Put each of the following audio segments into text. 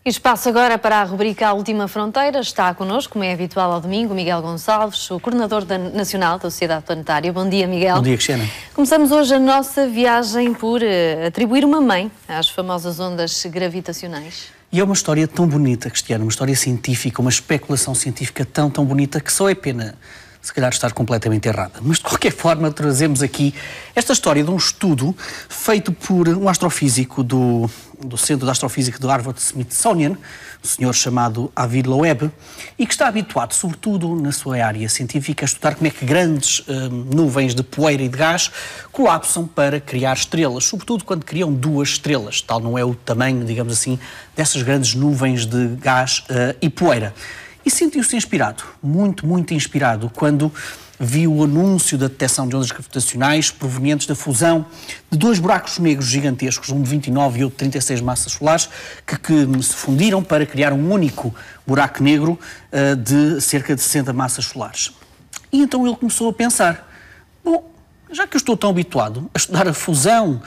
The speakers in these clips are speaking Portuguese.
Espaço agora para a rubrica A Última Fronteira. Está connosco, como é habitual ao domingo, Miguel Gonçalves, o coordenador nacional da Sociedade Planetária. Bom dia, Miguel. Bom dia, Cristiana. Começamos hoje a nossa viagem por atribuir uma mãe às famosas ondas gravitacionais. E é uma história tão bonita, Cristiana, uma história científica, uma especulação científica tão bonita que só é pena, se calhar, estar completamente errada. Mas, de qualquer forma, trazemos aqui esta história de um estudo feito por um astrofísico do Centro de Astrofísica do Harvard-Smithsonian, um senhor chamado Avi Loeb, e que está habituado, sobretudo na sua área científica, a estudar como é que grandes nuvens de poeira e de gás colapsam para criar estrelas, sobretudo quando criam duas estrelas. Tal não é o tamanho, digamos assim, dessas grandes nuvens de gás e poeira. E sentiu-se inspirado, muito inspirado, quando viu o anúncio da detecção de ondas gravitacionais provenientes da fusão de dois buracos negros gigantescos, um de 29 e outro de 36 massas solares, que se fundiram para criar um único buraco negro de cerca de 60 massas solares. E então ele começou a pensar, bom, já que eu estou tão habituado a estudar a fusão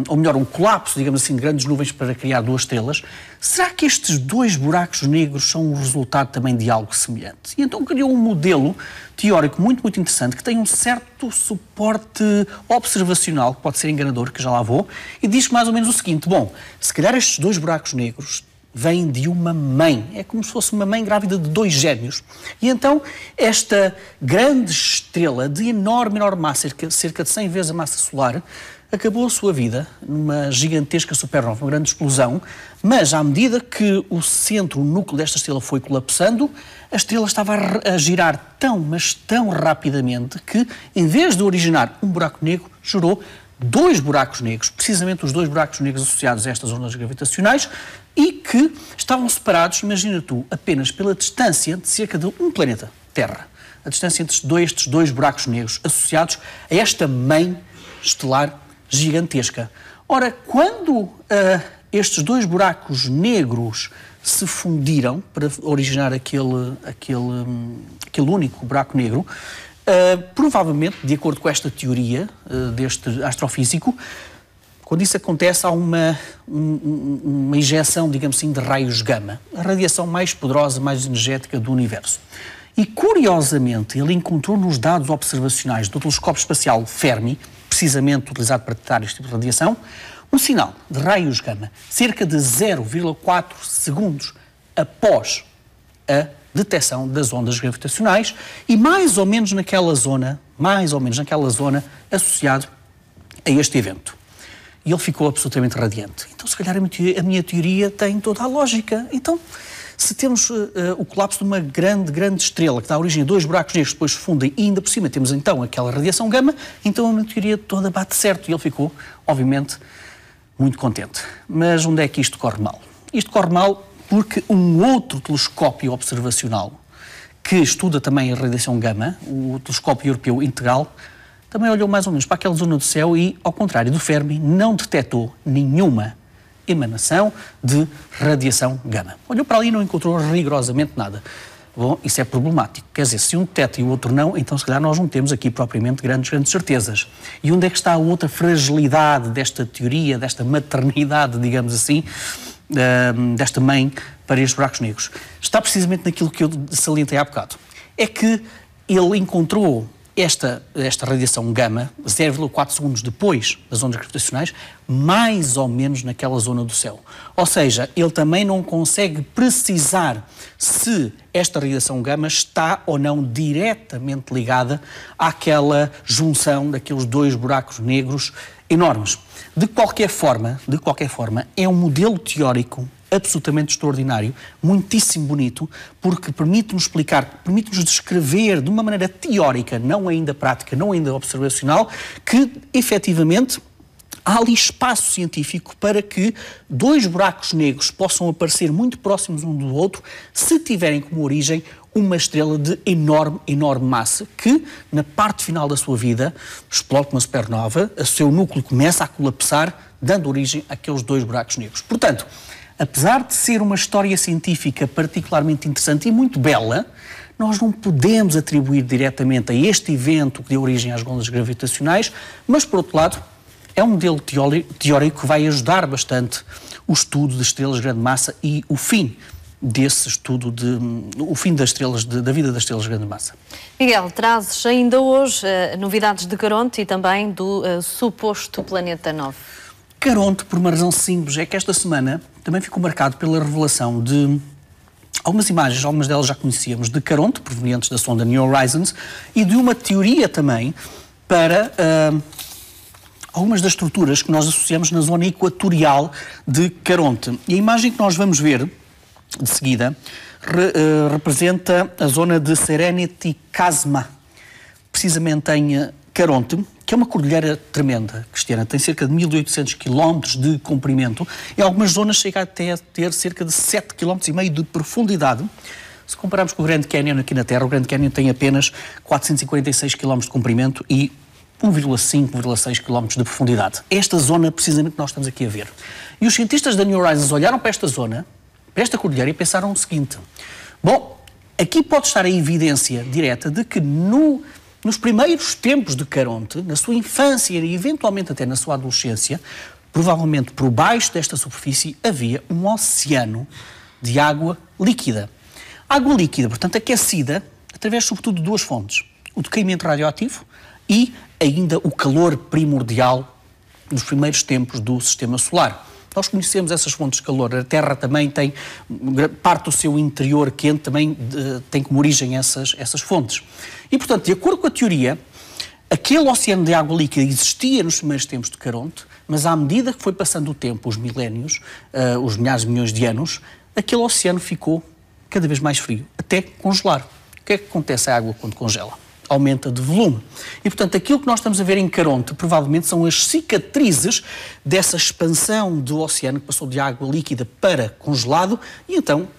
ou melhor, um colapso, digamos assim, de grandes nuvens para criar duas estrelas, será que estes dois buracos negros são o resultado também de algo semelhante? E então criou um modelo teórico muito interessante, que tem um certo suporte observacional, que pode ser enganador, que já lá vou, e diz mais ou menos o seguinte, bom, se calhar estes dois buracos negros vem de uma mãe, é como se fosse uma mãe grávida de dois gêmeos. E então esta grande estrela de enorme massa, cerca de 100 vezes a massa solar, acabou a sua vida numa gigantesca supernova, uma grande explosão, mas à medida que o centro, o núcleo desta estrela foi colapsando, a estrela estava a girar mas tão rapidamente que, em vez de originar um buraco negro, gerou dois buracos negros, precisamente os dois buracos negros associados a estas ondas gravitacionais, e que estavam separados, imagina tu, apenas pela distância de cerca de um planeta, Terra. A distância entre estes dois buracos negros associados a esta mãe estelar gigantesca. Ora, quando estes dois buracos negros se fundiram para originar aquele único buraco negro, provavelmente, de acordo com esta teoria deste astrofísico, quando isso acontece, há uma injeção, digamos assim, de raios gama, a radiação mais poderosa, mais energética do universo. E, curiosamente, ele encontrou nos dados observacionais do telescópio espacial Fermi, precisamente utilizado para detectar este tipo de radiação, um sinal de raios gama, cerca de 0,4 segundos após a detecção das ondas gravitacionais e mais ou menos naquela zona associado a este evento. E ele ficou absolutamente radiante. Então, se calhar, a minha teoria tem toda a lógica. Então, se temos o colapso de uma grande estrela que dá origem a dois buracos negros que depois se fundem e ainda por cima temos então aquela radiação gama, então a minha teoria toda bate certo. E ele ficou, obviamente, muito contente. Mas onde é que isto corre mal? Isto corre mal porque um outro telescópio observacional que estuda também a radiação gama, o telescópio europeu integral, também olhou mais ou menos para aquela zona do céu e, ao contrário do Fermi, não detectou nenhuma emanação de radiação gama. Olhou para ali e não encontrou rigorosamente nada. Bom, isso é problemático. Quer dizer, se um detecta e o outro não, então se calhar nós não temos aqui propriamente grandes certezas. E onde é que está a outra fragilidade desta teoria, desta maternidade, digamos assim, desta mãe para estes buracos negros? Está precisamente naquilo que eu salientei há bocado. É que ele encontrou esta radiação gama, 0,4 segundos depois das ondas gravitacionais, mais ou menos naquela zona do céu. Ou seja, ele também não consegue precisar se esta radiação gama está ou não diretamente ligada àquela junção daqueles dois buracos negros enormes. De qualquer forma, é um modelo teórico absolutamente extraordinário, muitíssimo bonito, porque permite-nos explicar, permite-nos descrever de uma maneira teórica, não ainda prática, não ainda observacional, que, efetivamente, há ali espaço científico para que dois buracos negros possam aparecer muito próximos um do outro se tiverem como origem uma estrela de enorme massa que, na parte final da sua vida, explode uma supernova, o seu núcleo começa a colapsar, dando origem àqueles dois buracos negros. Portanto, apesar de ser uma história científica particularmente interessante e muito bela, nós não podemos atribuir diretamente a este evento que deu origem às ondas gravitacionais, mas, por outro lado, é um modelo teórico que vai ajudar bastante o estudo de estrelas de grande massa e o fim desse estudo, o fim das estrelas, da vida das estrelas de grande massa. Miguel, trazes ainda hoje novidades de Caronte e também do suposto planeta 9. Caronte, por uma razão simples, é que esta semana também ficou marcado pela revelação de algumas imagens, algumas delas já conhecíamos, de Caronte, provenientes da sonda New Horizons, e de uma teoria também para algumas das estruturas que nós associamos na zona equatorial de Caronte. E a imagem que nós vamos ver de seguida representa a zona de Serenity Chasma, precisamente em Caronte, que é uma cordilheira tremenda, Cristiana, tem cerca de 1.800 km de comprimento e algumas zonas chegam até a ter cerca de 7,5 km de profundidade. Se compararmos com o Grand Canyon aqui na Terra, o Grand Canyon tem apenas 446 km de comprimento e 1,5, 1,6 km de profundidade. Esta zona, precisamente, que nós estamos aqui a ver. E os cientistas da New Horizons olharam para esta zona, para esta cordilheira, e pensaram o seguinte: bom, aqui pode estar a evidência direta de que nos primeiros tempos de Caronte, na sua infância e eventualmente até na sua adolescência, provavelmente por baixo desta superfície havia um oceano de água líquida. Água líquida, portanto, aquecida através sobretudo de duas fontes: o decaimento radioativo e ainda o calor primordial dos primeiros tempos do Sistema Solar. Nós conhecemos essas fontes de calor. A Terra também tem parte do seu interior quente, também tem como origem essas fontes. E, portanto, de acordo com a teoria, aquele oceano de água líquida existia nos primeiros tempos de Caronte, mas à medida que foi passando o tempo, os milénios, os milhares de milhões de anos, aquele oceano ficou cada vez mais frio, até congelar. O que é que acontece à água quando congela? Aumenta de volume. E, portanto, aquilo que nós estamos a ver em Caronte, provavelmente, são as cicatrizes dessa expansão do oceano que passou de água líquida para congelado e, então,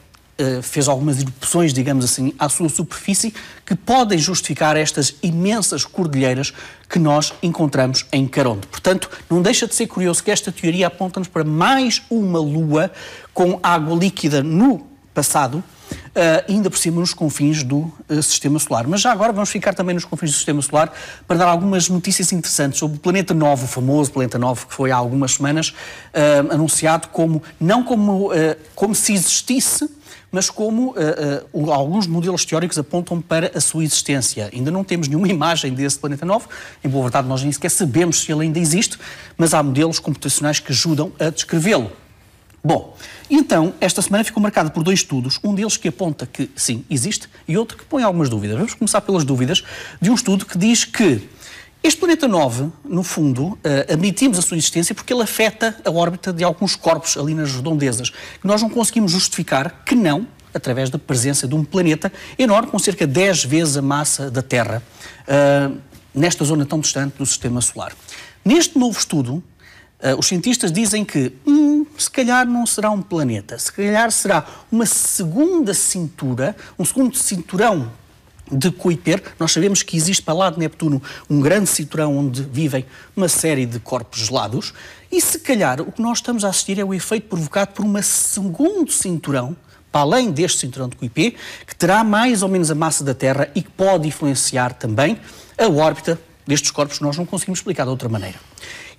fez algumas erupções, digamos assim, à sua superfície que podem justificar estas imensas cordilheiras que nós encontramos em Caronte. Portanto, não deixa de ser curioso que esta teoria aponta-nos para mais uma lua com água líquida no passado, ainda por cima nos confins do Sistema Solar. Mas já agora vamos ficar também nos confins do Sistema Solar para dar algumas notícias interessantes sobre o Planeta 9, o famoso Planeta 9, que foi há algumas semanas anunciado não como se existisse, mas como alguns modelos teóricos apontam para a sua existência. Ainda não temos nenhuma imagem desse Planeta 9, em boa verdade nós nem sequer sabemos se ele ainda existe, mas há modelos computacionais que ajudam a descrevê-lo. Bom, então, esta semana ficou marcada por dois estudos, um deles que aponta que, sim, existe, e outro que põe algumas dúvidas. Vamos começar pelas dúvidas de um estudo que diz que este Planeta 9, no fundo, admitimos a sua existência porque ele afeta a órbita de alguns corpos ali nas redondezas, que nós não conseguimos justificar que não, através da presença de um planeta enorme, com cerca de 10 vezes a massa da Terra, nesta zona tão distante do Sistema Solar. Neste novo estudo, os cientistas dizem que se calhar não será um planeta, se calhar será uma segunda cintura, um segundo cinturão de Kuiper. Nós sabemos que existe para lá de Neptuno um grande cinturão onde vivem uma série de corpos gelados e se calhar o que nós estamos a assistir é o efeito provocado por um segundo cinturão, para além deste cinturão de Kuiper, que terá mais ou menos a massa da Terra e que pode influenciar também a órbita destes corpos que nós não conseguimos explicar de outra maneira.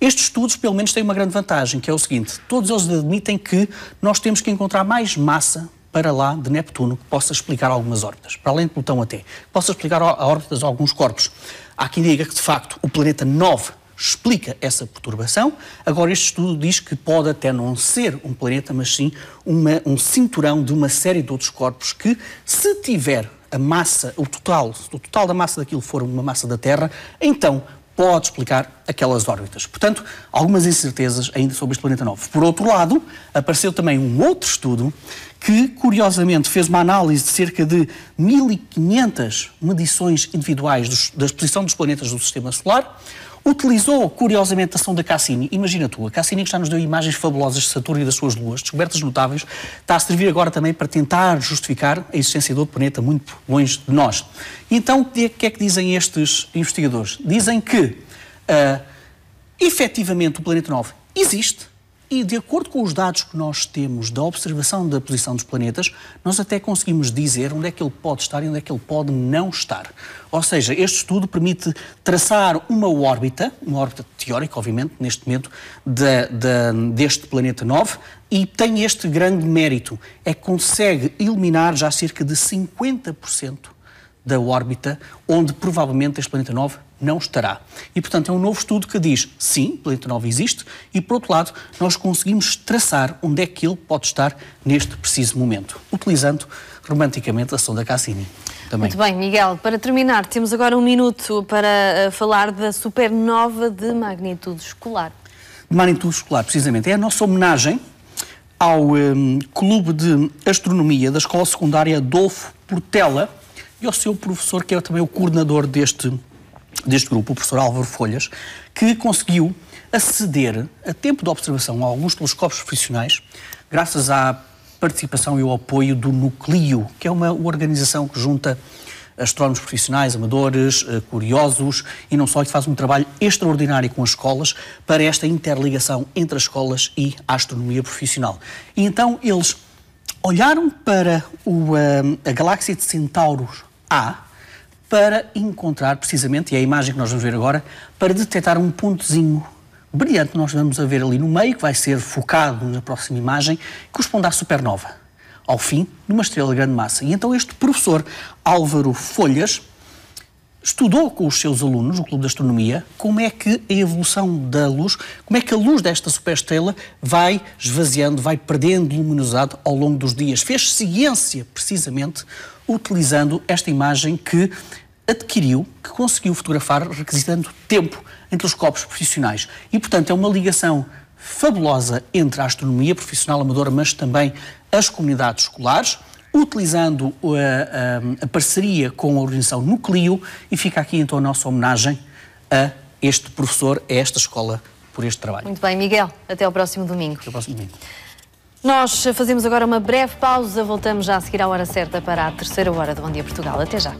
Estes estudos, pelo menos, têm uma grande vantagem, que é o seguinte: todos eles admitem que nós temos que encontrar mais massa para lá de Neptuno que possa explicar algumas órbitas, para além de Plutão até, que possa explicar a órbitas de alguns corpos. Há quem diga que, de facto, o planeta 9 explica essa perturbação. Agora, este estudo diz que pode até não ser um planeta, mas sim um cinturão de uma série de outros corpos que, se tiver a massa, o total da massa daquilo for uma massa da Terra, então pode explicar aquelas órbitas. Portanto, algumas incertezas ainda sobre este Planeta 9. Por outro lado, apareceu também um outro estudo que, curiosamente, fez uma análise de cerca de 1.500 medições individuais da posição dos planetas do Sistema Solar, utilizou, curiosamente, a sonda Cassini. Imagina tu, a Cassini, que já nos deu imagens fabulosas de Saturno e das suas luas, descobertas notáveis, está a servir agora também para tentar justificar a existência de outro planeta muito longe de nós. E então, o que é que dizem estes investigadores? Dizem que, efetivamente, o Planeta 9 existe E, de acordo com os dados que nós temos da observação da posição dos planetas, nós até conseguimos dizer onde é que ele pode estar e onde é que ele pode não estar. Ou seja, este estudo permite traçar uma órbita teórica, obviamente, neste momento, deste planeta 9, e tem este grande mérito, é que consegue eliminar já cerca de 50% da órbita onde provavelmente este planeta 9 não estará. E, portanto, é um novo estudo que diz, sim, o planeta 9 existe, e, por outro lado, nós conseguimos traçar onde é que ele pode estar neste preciso momento, utilizando romanticamente a sonda Cassini. Também. Muito bem, Miguel. Para terminar, temos agora um minuto para falar da supernova de magnitude escolar. De magnitude escolar, precisamente. É a nossa homenagem ao Clube de Astronomia da Escola Secundária Adolfo Portela e ao seu professor, que é também o coordenador deste grupo, o professor Álvaro Folhas, que conseguiu aceder a tempo de observação a alguns telescópios profissionais, graças à participação e ao apoio do Núcleo, que é uma organização que junta astrónomos profissionais, amadores, curiosos e não só, que faz um trabalho extraordinário com as escolas para esta interligação entre as escolas e a astronomia profissional. E então eles olharam para a galáxia de Centauros A para encontrar precisamente, e é a imagem que nós vamos ver agora, para detectar um pontozinho brilhante que nós vamos a ver ali no meio, que vai ser focado na próxima imagem, que corresponde à supernova, ao fim de uma estrela de grande massa. E então este professor Álvaro Folhas estudou com os seus alunos no Clube de Astronomia como é que a evolução da luz, como é que a luz desta superestrela vai esvaziando, vai perdendo luminosidade ao longo dos dias. Fez ciência, precisamente, utilizando esta imagem que adquiriu, que conseguiu fotografar, requisitando tempo em telescópios profissionais. E, portanto, é uma ligação fabulosa entre a astronomia profissional amadora, mas também as comunidades escolares, utilizando a parceria com a organização Núcleo, e fica aqui então a nossa homenagem a este professor, a esta escola, por este trabalho. Muito bem, Miguel. Até ao próximo domingo. Até ao próximo domingo. Nós fazemos agora uma breve pausa, voltamos já a seguir à hora certa para a terceira hora de Bom Dia Portugal. Até já.